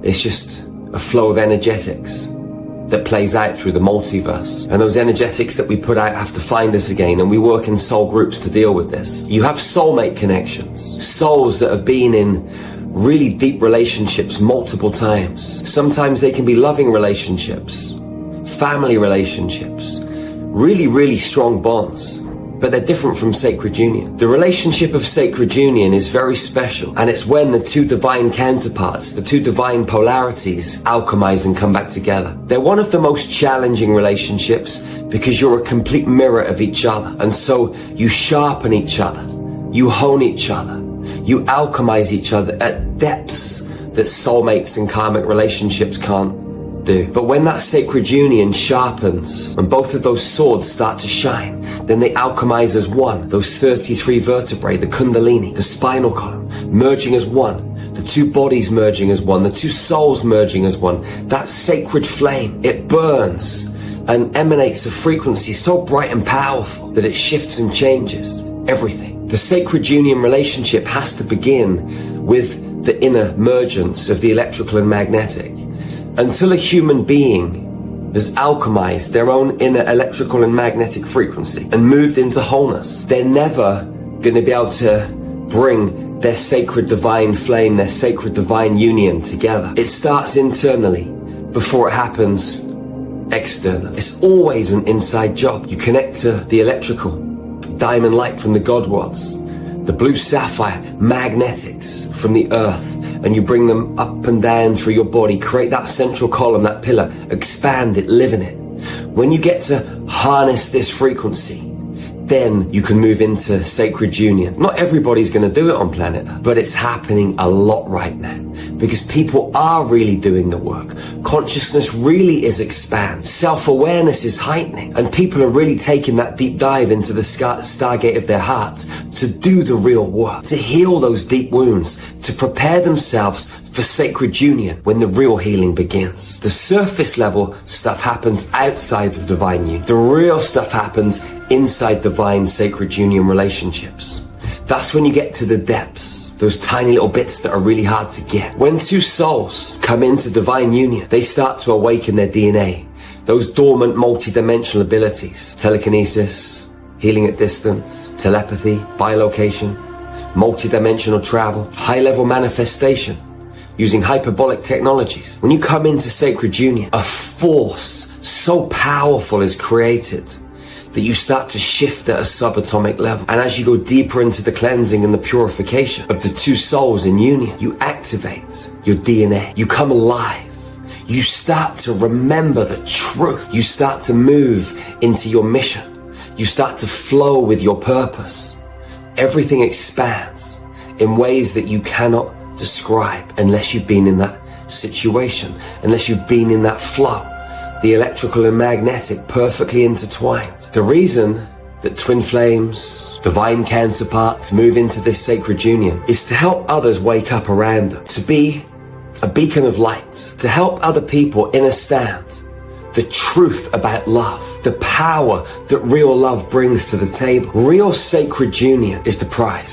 It's just a flow of energetics that plays out through the multiverse. And those energetics that we put out have to find us again, and we work in soul groups to deal with this. You have soulmate connections, souls that have been in really deep relationships multiple times. Sometimes they can be loving relationships, family relationships, really, really strong bonds. But they're different from sacred union. The relationship of sacred union is very special, and it's when the two divine counterparts, the two divine polarities, alchemize and come back together. They're one of the most challenging relationships because you're a complete mirror of each other, and so you sharpen each other, you hone each other, you alchemize each other at depths that soulmates and karmic relationships can't do. But when that sacred union sharpens and both of those swords start to shine, then they alchemize as one. Those 33 vertebrae, the kundalini, the spinal column, merging as one. The two bodies merging as one, the two souls merging as one. That sacred flame, it burns and emanates a frequency so bright and powerful that it shifts and changes everything. The sacred union relationship has to begin with the inner mergence of the electrical and magnetic. Until a human being has alchemized their own inner electrical and magnetic frequency and moved into wholeness, they're never going to be able to bring their sacred divine flame, their sacred divine union together. It starts internally before it happens externally. It's always an inside job. You connect to the electrical diamond light from the God Rods, the blue sapphire magnetics from the earth, and you bring them up and down through your body, create that central column, that pillar, expand it, live in it. When you get to harness this frequency, then you can move into sacred union. Not everybody's going to do it on planet Earth, but it's happening a lot right now because people are really doing the work. Consciousness really is expanding. Self-awareness is heightening, and people are really taking that deep dive into the stargate of their heart to do the real work, to heal those deep wounds, to prepare themselves for sacred union when the real healing begins. The surface level stuff happens outside of divine union. The real stuff happens inside divine sacred union relationships. That's when you get to the depths, those tiny little bits that are really hard to get. When two souls come into divine union, they start to awaken their DNA, those dormant multi-dimensional abilities, telekinesis, healing at distance, telepathy, bilocation, multi-dimensional travel, high-level manifestation, using hyperbolic technologies. When you come into sacred union, a force so powerful is created that you start to shift at a subatomic level. And as you go deeper into the cleansing and the purification of the two souls in union, you activate your DNA. You come alive. You start to remember the truth. You start to move into your mission. You start to flow with your purpose. Everything expands in ways that you cannot describe unless you've been in that situation, unless you've been in that flow. The electrical and magnetic perfectly intertwined. The reason that twin flames, divine counterparts move into this sacred union is to help others wake up around them, to be a beacon of light, to help other people understand the truth about love, the power that real love brings to the table. Real sacred union is the prize.